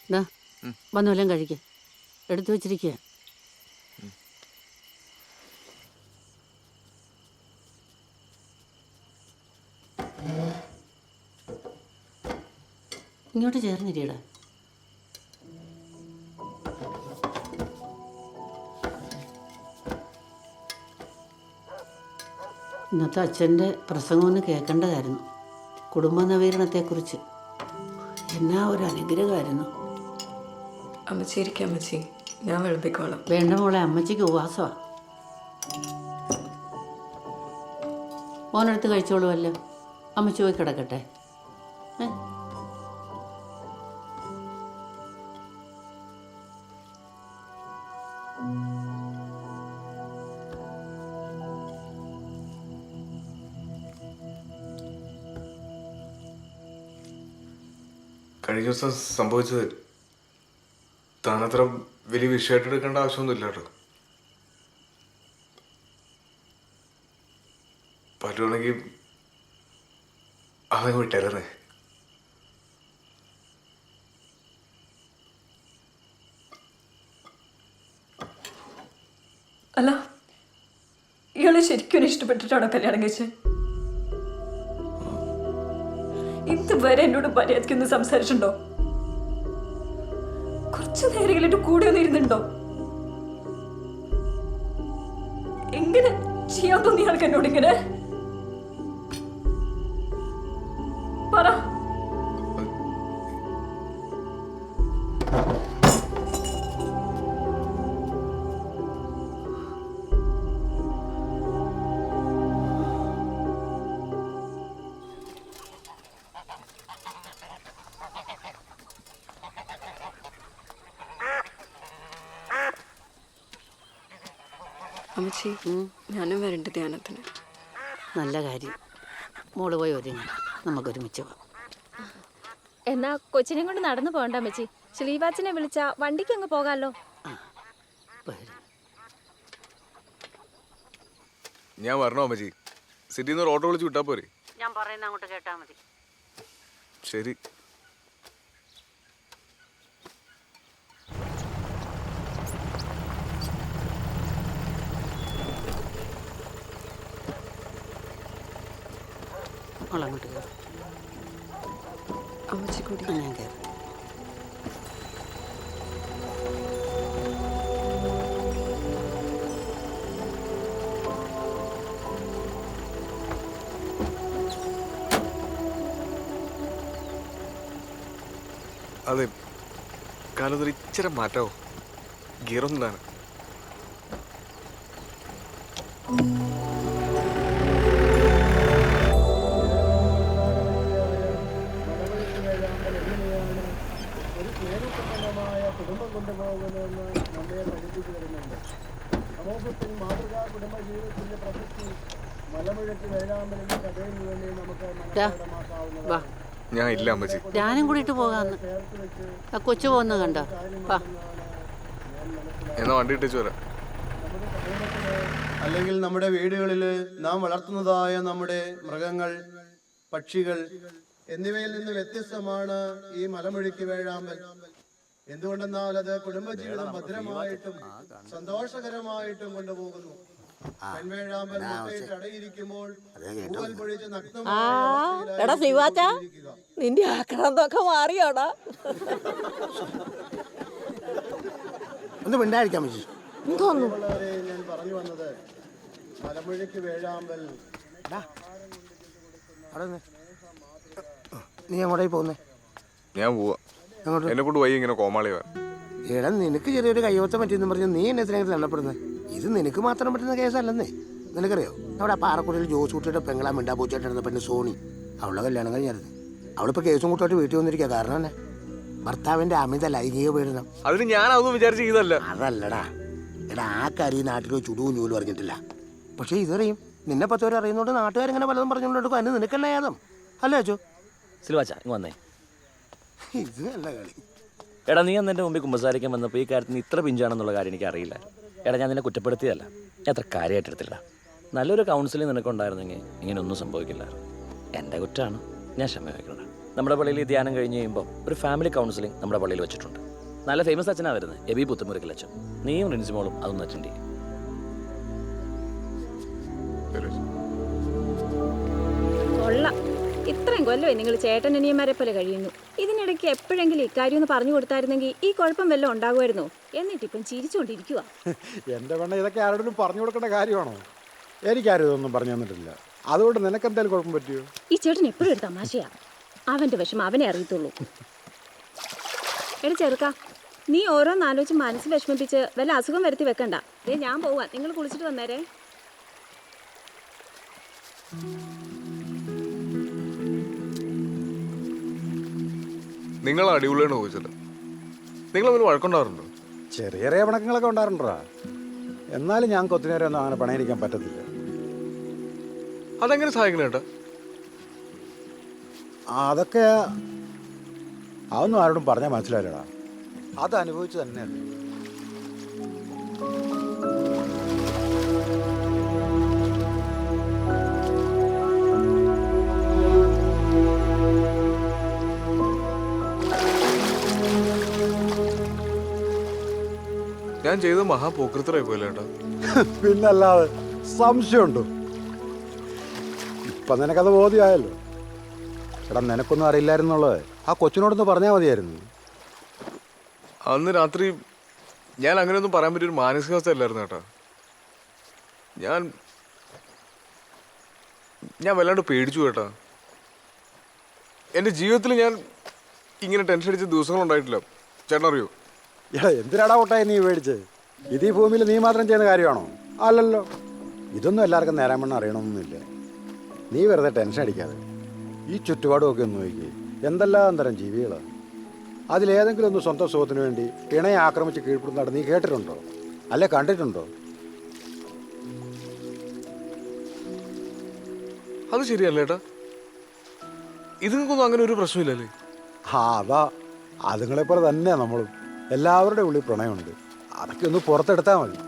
ഇതാ വന്നോല്ലാം കഴിക്കുക എടുത്തു വെച്ചിരിക്കുക. ഇങ്ങോട്ട് ചേർന്നിരിയടാ. ഇന്നത്തെ അച്ഛൻ്റെ പ്രസംഗം ഒന്ന് കേൾക്കേണ്ടതായിരുന്നു. കുടുംബ നവീകരണത്തെക്കുറിച്ച്. എന്നാ ഒരു അനുഗ്രഹമായിരുന്നു. അമ്മച്ചി ഇരിക്കാം അമ്മച്ചി, ഞാൻ വിളമ്പിക്കോളാം. വേണ്ട മോളെ, അമ്മച്ചിക്ക് ഉപവാസമാണ്. മോനെടുത്ത് കഴിച്ചോളുമല്ലോ. അമ്മച്ചി പോയി കിടക്കട്ടെ. കഴിഞ്ഞ ദിവസം സംഭവിച്ചത് താനത്ര വലിയ വിഷയമായിട്ട് എടുക്കേണ്ട ആവശ്യമൊന്നുമില്ല കേട്ടോ. പറ്റുവാണെങ്കിൽ അതങ്ങ് വിട്ടേരേ. അല്ല, ഇയാളെ ശരിക്കും ഇഷ്ടപ്പെട്ടിട്ടാണോ കല്യാണം കഴിച്ചത്? ഇതുവരെ എന്നോട് മര്യാദയ്ക്കൊന്ന് സംസാരിച്ചിട്ടുണ്ടോ? കുറച്ചു നേരങ്ങളിൽ എന്റെ കൂടെ ഒന്ന് ഇരുന്നുണ്ടോ? എങ്ങനെ ചെയ്യാൻ തോന്നി ആൾക്ക് എന്നോട് ഇങ്ങനെ? പറ. അമ്മച്ചി, ഞാനും വരണ്ട ധ്യാനത്തിന്. നല്ല കാര്യം. മോള് പോയി ഒരുങ്ങി, നമുക്കൊരുമിച്ച് പോവാം. എന്നാ കൊച്ചിനെയും കൊണ്ട് നടന്നു പോകണ്ട അമ്മച്ചി. ശ്രീവാച്ചനെ വിളിച്ച വണ്ടിക്ക് അങ്ങ് പോകാമല്ലോ. ഞാൻ വരണോ അമ്മച്ചി? സിറ്റിയിൽ നിന്ന് ഓട്ടോ വിളിച്ച് വിട്ടാ പോരെ? ഞാൻ പറയുന്ന അങ്ങോട്ട് കേട്ടാ മതി. ശരി. അങ്ങോട്ട് കയറും. അമ്മച്ചി കൂടി. ഞാൻ കയറും. അതെ, കാലത്തൊരു ഇച്ചിരി മാറ്റാവോ? ഗിയറൊന്നാണ്. കുടുംബം കൊണ്ടുപോകുന്നതെന്ന് നമ്മെ പഠിപ്പിച്ചു വരുന്നുണ്ട്. സമൂഹത്തിൽ മാതൃകാ കുടുംബ ജീവിതത്തിന്റെ പ്രസക്തി മലമുഴക്കി വേഴാമ്പലിന്റെ കഥയിൽ വേണ്ടി നമുക്ക് മനസ്സിലാക്കാവുന്നതാണ്. ഞാൻ ഇല്ല അമ്മച്ചി. ഞാനും കൂടിയിട്ട് പോകാന്ന്. ആ കൊച്ചു പോകുന്ന കണ്ടോ? എന്നാ വണ്ടി ഇട്ടിച്ചു വരാം. അല്ലെങ്കിൽ നമ്മുടെ വീടുകളിൽ നാം വളർത്തുന്നതായ നമ്മുടെ മൃഗങ്ങൾ, പക്ഷികൾ എന്നിവയിൽ നിന്ന് വ്യത്യസ്തമാണ് ഈ മലമുഴക്കി വേഴാമ്പൽ. എന്തുകൊണ്ടെന്നാൽ അത് കുടുംബജീവിതം ഭദ്രമായിട്ടും സന്തോഷകരമായിട്ടും കൊണ്ടുപോകുന്നു. പെൺവേഴാമ്പൽ മുട്ടയിട്ട് അടയിരിക്കുമ്പോൾ എടാ ശ്രീവാച്ച, നിന്റെ ആക്രാന്തൊക്കെ മാറിയോടാ? ഒന്ന് മിണ്ടായിരിക്കാം എന്തോന്നുള്ളവരെ ഞാൻ പറഞ്ഞു വന്നത് മലമുഴക്കി വേഴാമ്പൽ. നീ എങ്ങോട്ടേ പോകുന്നേ? ഞാൻ പോവാ. എന്നെ കൊണ്ട് വൈകി ഇങ്ങനെ കോമാളിയാ. എടാ, നിനക്ക് ചെറിയൊരു കയ്യോത്തം പറ്റിയെന്ന് പറഞ്ഞ് നീ എന്നെ എത്രയെങ്കിലും എണ്ണപ്പെടുന്നത്? ഇത് നിനക്ക് മാത്രം പറ്റുന്ന കേസല്ലെന്നേ. നിനക്കറിയോ, അവിടെ പാറക്കുടിയിൽ ജോസൂട്ടിയുടെ പെങ്ങളാ മിണ്ടാ പൂച്ചായിട്ടിരുന്ന പെണ്ണ് സോണി, അവളുടെ കല്യാണം കഴിഞ്ഞായിരുന്നു. അവളിപ്പോൾ കേസും കൂട്ടോട്ട് വീട്ടിൽ വന്നിരിക്കുക. കാരണം തന്നെ ഭർത്താവിന്റെ അമിത ലൈംഗിക പീഡനം. അതിന് ഞാൻ അതൊന്നും വിചാരിച്ച് ചെയ്തല്ല. അതല്ലടാ എടാ, ആ കാര്യം നാട്ടിൽ ചുടുവും ചൂലും അറിഞ്ഞിട്ടില്ല. പക്ഷെ ഇതറിയും. നിന്നെ പത്തോരെ അറിയുന്നോണ്ട് നാട്ടുകാരിങ്ങനെ പലതും പറഞ്ഞുകൊണ്ടെടുക്കും. അതിന് നിനക്കല്ല യാതം അല്ലേ അച്ചോ? സിൽവാച്ച ഇങ്ങ് വന്നേ. ഇത് നല്ല കളി. എടാ, നീ അന്ന് എൻ്റെ മുമ്പിൽ കുമ്പസാരിക്കാൻ വന്നപ്പോൾ ഈ കാര്യത്തിന് ഇത്ര പിഞ്ചാണെന്നുള്ള കാര്യം എനിക്ക് അറിയില്ല. എടാ, ഞാൻ നിന്നെ കുറ്റപ്പെടുത്തിയതല്ല, ഞാൻ അത്ര കാര്യമായിട്ടെടുത്തില്ല. നല്ലൊരു കൗൺസിലിംഗ് നിനക്കുണ്ടായിരുന്നെങ്കിൽ ഇങ്ങനെയൊന്നും സംഭവിക്കില്ലായിരുന്നു. എൻ്റെ കുറ്റമാണ്, ഞാൻ ക്ഷമ വയ്ക്കണം. നമ്മുടെ പള്ളിയിൽ ഈ ധ്യാനം കഴിഞ്ഞ് കഴിയുമ്പോൾ ഒരു ഫാമിലി കൗൺസിലിംഗ് നമ്മുടെ പള്ളിയിൽ വെച്ചിട്ടുണ്ട്. നല്ല ഫേമസ് അച്ഛനാണ് വരുന്നത്, എബി പുത്തുമുറിക്കൽ അച്ഛൻ. നീയും റിൻസിമോളും അതൊന്ന് അറ്റൻഡ് ചെയ്യും. കൊള്ളാം. ഇത്രയും കൊല്ലമായി നിങ്ങൾ ചേട്ടനനിയന്മാരെ പോലെ കഴിയുന്നു. ഇതിനിടയ്ക്ക് എപ്പോഴെങ്കിലും ഇക്കാര്യം ഒന്ന് പറഞ്ഞു കൊടുത്തായിരുന്നെങ്കിൽ ഈ കുഴപ്പം വല്ലതും ഉണ്ടാകുമായിരുന്നോ? എന്നിട്ടിപ്പം ചിരിച്ചുകൊണ്ടിരിക്കുക. എൻ്റെ പെണ്ണ ഇതൊക്കെ ആരോടും പറഞ്ഞു കൊടുക്കേണ്ട കാര്യമാണോ? എനിക്കാരും ഇതൊന്നും പറഞ്ഞു തന്നിട്ടില്ല. അതുകൊണ്ട് നിനക്ക് എന്തായാലും കുഴപ്പം പറ്റിയോ? ഈ ചേട്ടൻ എപ്പോഴും ഒരു തമാശയാ. അവൻ്റെ വിഷമം അവനെ അറിയത്തുള്ളൂ. എടി ചെറുക്ക, നീ ഓരോന്നാലോചിച്ച് മനസ്സ് വിഷമിപ്പിച്ച് വല്ല അസുഖം വരുത്തി വെക്കണ്ട. ഞാൻ പോവാ, നിങ്ങൾ കുളിച്ചിട്ട് വന്നേരേ. നിങ്ങൾ അടിപൊളിയാണ് ചോദിച്ചത്. നിങ്ങൾ തമ്മിൽ വഴക്കുണ്ടാറുണ്ടോ? ചെറിയ ചെറിയ പിണക്കങ്ങളൊക്കെ ഉണ്ടാറുണ്ടാ. എന്നാലും ഞങ്ങൾക്ക് ഒത്തിരി നേരം ഒന്നും അങ്ങനെ പണയിരിക്കാൻ പറ്റത്തില്ല. അതെങ്ങനെ സഹായിക്കണം ചേട്ടാ? അതൊക്കെ അതൊന്നും ആരോടും പറഞ്ഞാൽ മനസ്സിലായില്ലടാ. അത് അനുഭവിച്ചു തന്നെയല്ലേ. ഞാൻ ചെയ്ത മഹാപോക്രിത്തരായി പോലെ ചേട്ടാ. പിന്നല്ലാതെ സംശയമുണ്ടോ? ഇപ്പം നിനക്കത് ബോധ്യമായല്ലോ. എടാ, നിനക്കൊന്നും അറിയില്ലായിരുന്നുള്ളത് ആ കൊച്ചിനോടൊന്ന് പറഞ്ഞാൽ മതിയായിരുന്നു. അന്ന് രാത്രി ഞാൻ അങ്ങനെയൊന്നും പറയാൻ പറ്റിയൊരു മാനസികാവസ്ഥ അല്ലായിരുന്നു ചേട്ടാ. ഞാൻ വല്ലാണ്ട് പേടിച്ചു കേട്ടാ. എൻ്റെ ജീവിതത്തിൽ ഞാൻ ഇങ്ങനെ ടെൻഷൻ അടിച്ച ദിവസങ്ങളുണ്ടായിട്ടില്ല. ചേട്ടൻ അറിയോ? എടാ, എന്തിനാടാ ഒട്ടായി നീ മേടിച്ച്? ഇത് ഈ ഭൂമിയിൽ നീ മാത്രം ചെയ്യുന്ന കാര്യമാണോ? അല്ലല്ലോ. ഇതൊന്നും എല്ലാവർക്കും നേരാൻ വണ്ണം അറിയണമെന്നൊന്നുമില്ല. നീ വെറുതെ ടെൻഷൻ അടിക്കാതെ ഈ ചുറ്റുപാടുമൊക്കെ ഒന്ന് നോക്കി. എന്തെല്ലാം തരം ജീവികളാണ്. അതിലേതെങ്കിലും ഒന്ന് സ്വന്തം സുഖത്തിന് വേണ്ടി ഇണയെ ആക്രമിച്ച് കീഴ്പ്പെടുന്നതാണ് നീ കേട്ടിട്ടുണ്ടോ? അല്ലെ കണ്ടിട്ടുണ്ടോ? അത് ശരിയല്ല ചേട്ടാ. ഇതുങ്ങൾക്കൊന്നും അങ്ങനെ ഒരു പ്രശ്നമില്ലല്ലേ? അതാ അതുങ്ങളെപ്പോലെ തന്നെയാണ് നമ്മളും. എല്ലാവരുടെ ഉള്ളിൽ പ്രണയമുണ്ട്. അതൊക്കെ ഒന്ന് പുറത്തെടുത്താൽ മതി.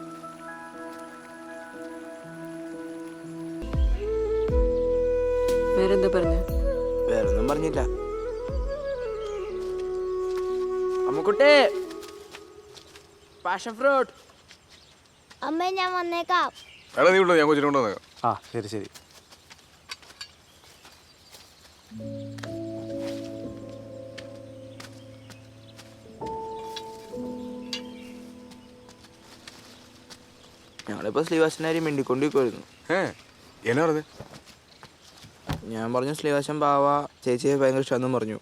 വേറെന്താ പറഞ്ഞ? വേറൊന്നും പറഞ്ഞില്ല. Ammukutty, passion fruit. അമ്മ ഞാൻ വന്നേക്കാം. എടാ നീ ഉണ്ടോ? ഞാൻ കൊച്ചിനെ കൊണ്ട് വന്നേക്കാം. ആ ശരി ശരി. ഞങ്ങളിപ്പോൾ ശ്രീവാസനാരി മിണ്ടിക്കൊണ്ടിരിക്കുമായിരുന്നു. എന്നാ പറഞ്ഞേ? ഞാൻ പറഞ്ഞു ശ്രീവാസൻ ബാവ ചേച്ചിയെ ഭയങ്കര ഇഷ്ടമെന്നും പറഞ്ഞു.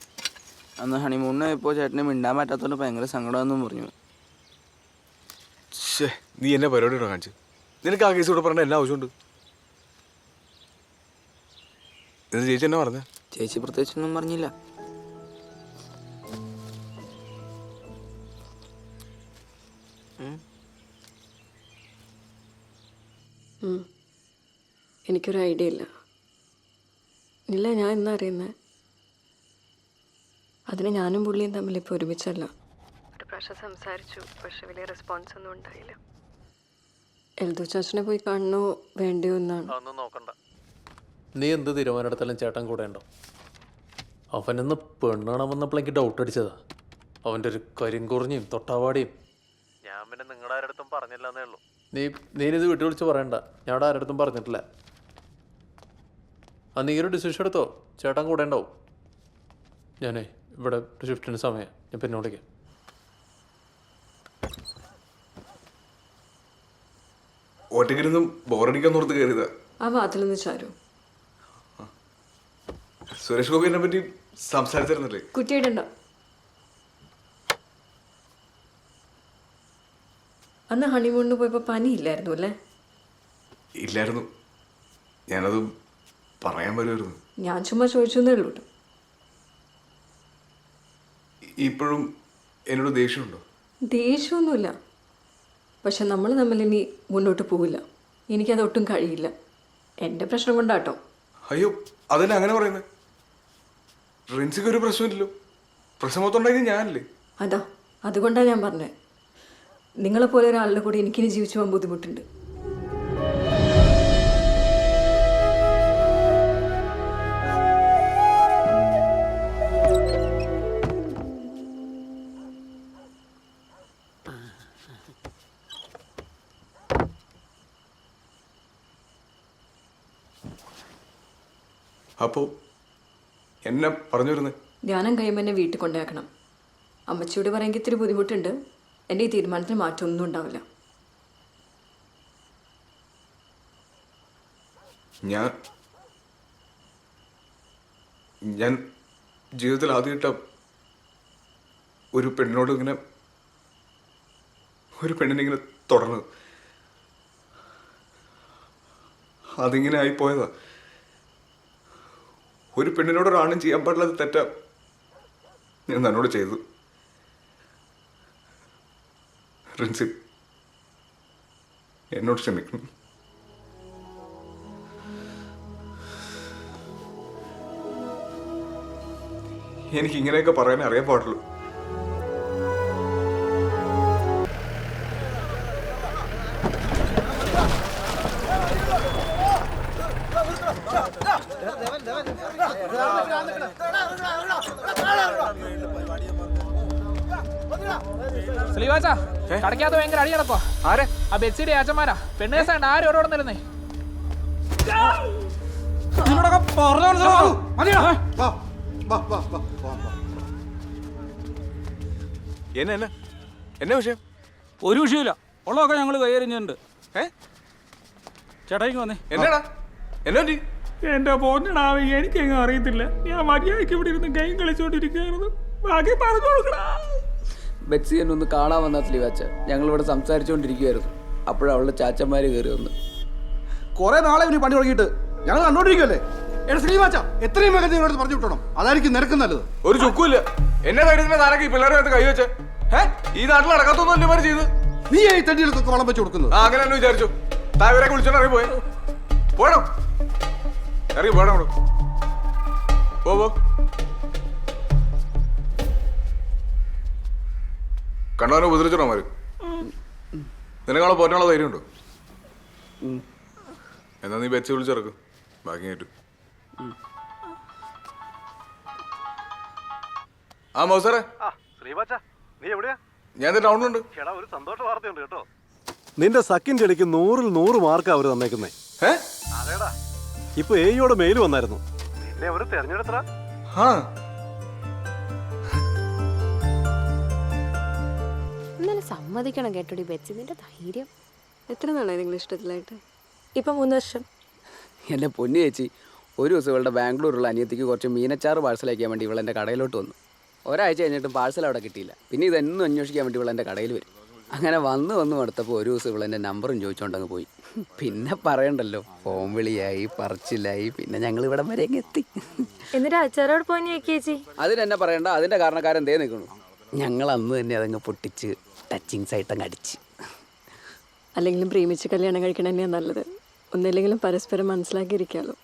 അന്ന് ഹണിമൂണിന് ഇപ്പോൾ ചേട്ടനെ മിണ്ടാൻ പറ്റാത്തതുകൊണ്ട് ഭയങ്കര സങ്കടമെന്നും പറഞ്ഞു. നീ എന്നെ പരിപാടി ഇടോ കാണിച്ചു. നിനക്ക് ആ കേസ് കൂടെ പറഞ്ഞ എന്നാ ആവശ്യമുണ്ട്? ഇത് ചേച്ചി എന്നാ പറഞ്ഞേ? ചേച്ചി പ്രത്യേകിച്ചൊന്നും പറഞ്ഞില്ല. എനിക്കൊരു ഐഡിയ ഇല്ല. ഇല്ല, ഞാൻ എന്നാ അറിയുന്നത്? അതിന് ഞാനും പുള്ളിയും തമ്മിൽ ഇപ്പോൾ ഒരുമിച്ചല്ല. ഒരു പ്രാവശ്യം സംസാരിച്ചു, പക്ഷെ വലിയ റെസ്പോൺസ് ഒന്നും ഉണ്ടായില്ല. എൽദോ ചാച്ചനെ പോയി കാണണോ വേണ്ടയോ എന്നാണ്. അതൊന്നും നോക്കണ്ട. നീ എന്ത് തീരുമാനമെടുത്താലും ചേട്ടൻ കൂടെ ഉണ്ടോ? അവനെന്ന് പെണ്ണാണാൻ വന്നപ്പോൾ എനിക്ക് ഡൗട്ട് അടിച്ചതാ. അവൻ്റെ ഒരു കരിങ്കുറിഞ്ഞും തൊട്ടാവാടിയും. ഞാൻ പിന്നെ നിങ്ങളുടെ ആരടുത്തും പറഞ്ഞില്ല എന്നേ ഉള്ളൂ. നീനിത് വിട്ടു വിളിച്ച് പറയണ്ട. ഞാൻ അവിടെ ആരടുത്തും പറഞ്ഞിട്ടില്ല. നീ ഒരു ഡിസിഷൻ എടുത്തോ, ചേട്ടൻ കൂടെ ഉണ്ടാവും. ഞാനേ ഇവിടെ ഷിഫ്റ്റിന് സമയം, ഞാൻ പിന്നെ വിളിക്കാം. ഒറ്റയ്ക്കിരുന്നും ബോറടിക്കാൻ ഓർത്ത് കയറിയതാ. ആ വാതിലൊന്ന് ചാരൂ. സുരേഷ് ഗോപിനെ പറ്റി സംസാരിച്ചിരുന്നില്ലേ? കുറ്റിയിടണ്ട. അന്ന് ഹണിമൂണിന് പോയപ്പോൾ പനിയില്ലായിരുന്നു അല്ലേ? ഇല്ലായിരുന്നു. ഞാനത് പറയാൻ വരുമായിരുന്നു. ഞാൻ ചുമ്മാ ചോദിച്ചെന്നേ ഉള്ളൂ. ഇപ്പോഴും എന്നോട് ദേഷ്യമുണ്ടോ? ദേഷ്യമൊന്നുമില്ല. പക്ഷെ നമ്മൾ തമ്മിൽ ഇനി മുന്നോട്ട് പോവില്ല. എനിക്കതൊട്ടും കഴിയില്ല. എൻ്റെ പ്രശ്നം കൊണ്ടാട്ടോ. അയ്യോ, അതന്നെ അങ്ങനെ പറയുന്നത്. റിൻസിക്ക് ഒരു പ്രശ്നമില്ലല്ലോ. പ്രശ്നം മൊത്തം ഉണ്ടാക്കിയത് ഞാനല്ലേ? അതാ, അതുകൊണ്ടാണ് ഞാൻ പറഞ്ഞത്. നിങ്ങളെപ്പോലെ ഒരാളുടെ കൂടെ എനിക്കിനി ജീവിച്ചു പോകാൻ ബുദ്ധിമുട്ടുണ്ട്. അപ്പോൾ എന്നെ പറഞ്ഞു വരുന്നത്? ധ്യാനം കഴിയുമ്പോൾ എന്നെ വീട്ടിൽ കൊണ്ടാക്കണം. അമ്മച്ചിയോട് പറയുമെങ്കിൽ ഇത്തിരി ബുദ്ധിമുട്ടുണ്ട്. എൻ്റെ ഈ തീരുമാനത്തിൽ മാറ്റമൊന്നും ഉണ്ടാവില്ല. ഞാൻ ജീവിതത്തിൽ ആദ്യമായിട്ട ഒരു പെണ്ണിനോട് ഇങ്ങനെ ഇങ്ങനെ തുടർന്നത്. അതിങ്ങനെ ആയിപ്പോയതാ. ഒരു പെണ്ണിനോട് ഒരാണും ചെയ്യാൻ പാടില്ലാത്ത തെറ്റാ ഞാൻ തന്നോട് ചെയ്തു. റിൻസി, എന്നോട് ക്ഷമിക്കണം. എനിക്ക് ഇങ്ങനെയൊക്കെ പറയാൻ അറിയാൻ പാടുള്ളൂ. കടക്കാത്ത ഭയങ്കര അടി നടക്കോ? ആരെ? ആ ബെഡ്സീഡ് ഏച്ചന്മാരാ. പെണ്ണേസാണ്ട് ആരും ഓരോടെ നിരുന്നേ. എന്നാ വിഷയം? ഒരു വിഷയമില്ല, ഉള്ളതൊക്കെ ഞങ്ങൾ കൈയറിഞ്ഞിട്ടുണ്ട്. ചേട്ടായിക്ക് വന്നേ. എന്നാടാ? എന്നാ എന്റെ പോന്നടാവേ, എനിക്കെങ്ങും അറിയത്തില്ല. ഞാൻ മര്യാദയ്ക്ക് ഇവിടെ ഇരുന്ന് ഗെയിം കളിച്ചോണ്ടിരിക്കുകയായിരുന്നു. ബാക്കി പറഞ്ഞു കൊടുക്കടാ. ബെറ്റ്സി എന്നെ ഒന്ന് കാണാൻ വന്ന സ്ലീവാച്ച. ഞങ്ങളിവിടെ സംസാരിച്ചുകൊണ്ടിരിക്കുകയായിരുന്നു. അപ്പോഴവളുടെ ചാച്ചന്മാർ കയറി വന്ന്. കുറെ നാളെ ഇവന് പണി തുടങ്ങിയിട്ട് ഞങ്ങൾ കണ്ടോണ്ടിരിക്കുമല്ലേ? ശ്രീവാച്ച എത്രയും വേഗം നിങ്ങളോട് പറഞ്ഞു വിട്ടണം. അതായിരിക്കും നിനക്ക് നല്ലത്. ഒരു ചുക്കുമില്ല. എന്നെ ധൈര്യത്തിന് താരൊക്കെ ഈ പിള്ളേരെ കൈവച്ച് ഈ നാട്ടിൽ നടക്കാത്തൊന്നും അന്യമാര് ചെയ്ത്. നീ ഈ തട്ടികൾക്കൊക്കെ വളം വെച്ച് കൊടുക്കുന്നത്. അങ്ങനെ തന്നെ വിചാരിച്ചു. താവരെ വിളിച്ചോണ്ട് ഇറങ്ങി പോയോ? പോയണോ? ഇറങ്ങി പോയണോ? പോ. കണ്ടവനെ ഉപദ്രവിച്ചോണോ മാര്? നിനക്കാളെ പോറ്റാനുള്ള ധൈര്യം ഉണ്ടോ? എന്നാ നീ ബെച്ച് വിളിച്ചിറക്കും. ബാക്കി കേട്ടു. ആ മൗസാറെ, ഞാൻ ടൗണിലുണ്ട്. ഒരു സന്തോഷ വാർത്തയുണ്ട് കേട്ടോ. നിന്റെ സക്കിന്റെ ഇടയ്ക്ക് 100-ൽ 100 മാർക്കാ അവര് തന്നേക്കുന്നേ. അതേടാ, ഇപ്പൊ എയോട് മെയിൽ വന്നായിരുന്നു. നിന്നെ അവര് തെരഞ്ഞെടുത്തടാ. സമ്മതിക്കണം കേട്ടോടി ബെറ്റ്സി, നിന്റെ ധൈര്യം. എത്ര നാളായി നിങ്ങൾ ഇഷ്ടത്തിലായിട്ട്? ഇപ്പം 3 വർഷം. എൻ്റെ പൊന്നു ചേച്ചി, ഒരു ദിവസം ഇവളുടെ ബാംഗ്ലൂരുള്ള അനിയത്തിക്ക് കുറച്ച് മീനച്ചാറ് പാഴ്സൽ അയക്കാൻ വേണ്ടി ഇവളെൻ്റെ കടയിലോട്ട് വന്നു. ഒരാഴ്ച കഴിഞ്ഞിട്ടും പാഴ്സൽ അവിടെ കിട്ടിയില്ല. പിന്നെ ഇതെന്നും അന്വേഷിക്കാൻ വേണ്ടി ഇവളെൻ്റെ കടയിൽ വരും. അങ്ങനെ വന്ന് അടുത്തപ്പോൾ ഒരു ദിവസം ഇവളെൻ്റെ നമ്പറും ചോദിച്ചുകൊണ്ടങ്ങ് പോയി. പിന്നെ പറയണ്ടല്ലോ, ഫോൺ വിളിയായി, പറച്ചിലായി. പിന്നെ ഞങ്ങൾ ഇവിടെ വരെ എത്തി. എന്നിട്ട് അച്ചാറോട് പോയി ചേച്ചി? അതിനെന്നെ പറയണ്ട, അതിൻ്റെ കാരണക്കാരൻ ദേ നിൽക്കണു. ഞങ്ങൾ അന്ന് തന്നെ അതങ്ങ് പൊട്ടിച്ച് ടച്ചിങ്സ് ആയിട്ടങ്ങ് അടിച്ച്. അല്ലെങ്കിലും പ്രേമിച്ച് കല്യാണം കഴിക്കണം തന്നെയാണ് നല്ലത്. ഒന്നില്ലെങ്കിലും പരസ്പരം മനസ്സിലാക്കിയിരിക്കാമല്ലോ.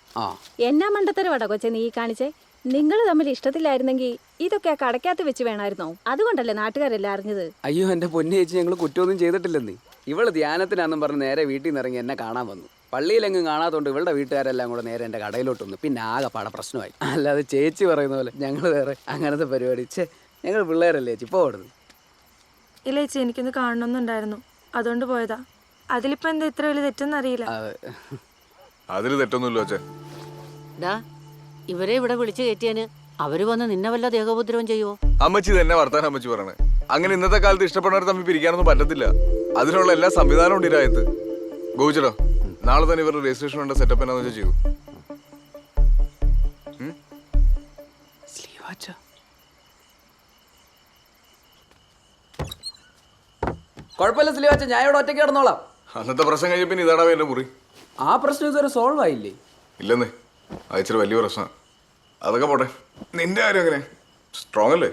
എന്നാ മണ്ടത്തരവാടാ കൊച്ചെ നീ കാണിച്ചേ? നിങ്ങൾ തമ്മിൽ ഇഷ്ടത്തിലായിരുന്നെങ്കിൽ ഇതൊക്കെ കടക്കാത്ത വെച്ച് വേണമായിരുന്നോ? അതുകൊണ്ടല്ലേ നാട്ടുകാരെല്ലാം അറിഞ്ഞത്. അയ്യോ എൻ്റെ പൊന്നു ചേച്ചി, ഞങ്ങൾ കുറ്റമൊന്നും ചെയ്തിട്ടില്ലെന്നേ. ഇവള് ധ്യാനത്തിനാന്നും പറഞ്ഞ് നേരെ വീട്ടിൽ നിന്ന് ഇറങ്ങി എന്നെ കാണാൻ വന്നു. പള്ളിയിലെങ്ങും കാണാത്തോണ്ട് ഇവളുടെ വീട്ടുകാരെല്ലാം കൂടെ നേരെ എൻ്റെ കടയിലോട്ട് വന്നു. പിന്നെ ആകെ പാട പ്രശ്നമായി. അല്ലാതെ ചേച്ചി പറയുന്ന പോലെ ഞങ്ങൾ വേറെ അങ്ങനത്തെ പരിപാടി. ഞങ്ങൾ പിള്ളേരല്ലേ ചേച്ചി, ഇപ്പോൾ ഓടുന്നു. ഇല്ല ചേച്ചി, എനിക്കൊന്ന് കാണണമെന്നുണ്ടായിരുന്നു, അതുകൊണ്ട് പോയതാ. അതിലിപ്പോ എന്താ ഇത്ര വലിയ തെറ്റെന്നറിയില്ല. അതിൽ തെറ്റൊന്നുമില്ലോ. ഇവരെ ഇവിടെ വിളിച്ചു കയറ്റിയാന് അവര് വന്ന് നിന്നെ വല്ല ദേഹോപദ്രവം ചെയ്യുവോ? അമ്മച്ചി തന്നെ വർത്താനം അമ്മച്ചി പറയണേ. അങ്ങനെ ഇന്നത്തെ കാലത്ത് ഇഷ്ടപ്പെടുന്നവർ തമ്മിൽ പിരിക്കാനൊന്നും പറ്റത്തില്ല. അതിനുള്ള എല്ലാ സംവിധാനവും ഉണ്ട് ഇരായത്ത്. ഗോവിച്ചടോ, നാളെ തന്നെ ഇവരുടെ രജിസ്ട്രേഷൻ വേണ്ട സെറ്റപ്പ് എന്നാന്ന് വെച്ചാൽ ചെയ്തു. കുഴപ്പമില്ല സ്ലീവാച്ച, ഞാൻ ഇവിടെ ഒറ്റയ്ക്ക് കിടന്നോളാം. അന്നത്തെ പ്രശ്നം കഴിഞ്ഞ പിന്നെ ഇതാടാ എന്റെ മുറി. ആ പ്രശ്നം ഇതുവരെ സോൾവ് ആയില്ലേ? ഇല്ലെന്നേ, അയച്ചൊരു വലിയ പ്രശ്നമാണ്. അതൊക്കെ പോട്ടെ, നിന്റെ കാര്യം എങ്ങനെ? സ്ട്രോങ് അല്ലേ?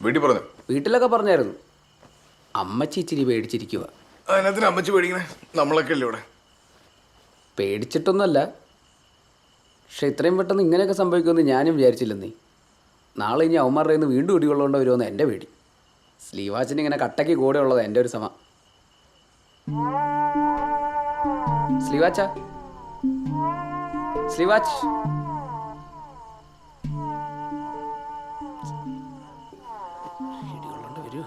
വീട്ടിൽ പറഞ്ഞു? വീട്ടിലൊക്കെ പറഞ്ഞായിരുന്നു. അമ്മച്ചി ഇച്ചിരി പേടിച്ചിരിക്കുക. അതിനകത്തിന് അമ്മച്ചി പേടിക്കണേ? നമ്മളൊക്കെ അല്ലേ ഇവിടെ. പേടിച്ചിട്ടൊന്നുമല്ല, പക്ഷെ ഇത്രയും പെട്ടെന്ന് ഇങ്ങനെയൊക്കെ സംഭവിക്കുമെന്ന് ഞാനും വിചാരിച്ചില്ലെന്നേ. നാളെ ഇനി അവന്മാരുടെ നിന്ന് വീണ്ടും ഇടികൊള്ളുകൊണ്ട് വരുമെന്ന് എൻ്റെ പേടി. സ്ലീവാച്ചിന് ഇങ്ങനെ കട്ടയ്ക്ക് കൂടെ ഉള്ളത് എൻ്റെ ഒരു സമ. സ്ലീവാച്ച, സ്ലീവാച്ച്, ഇടികൊള്ളുകൊണ്ട് വരൂ.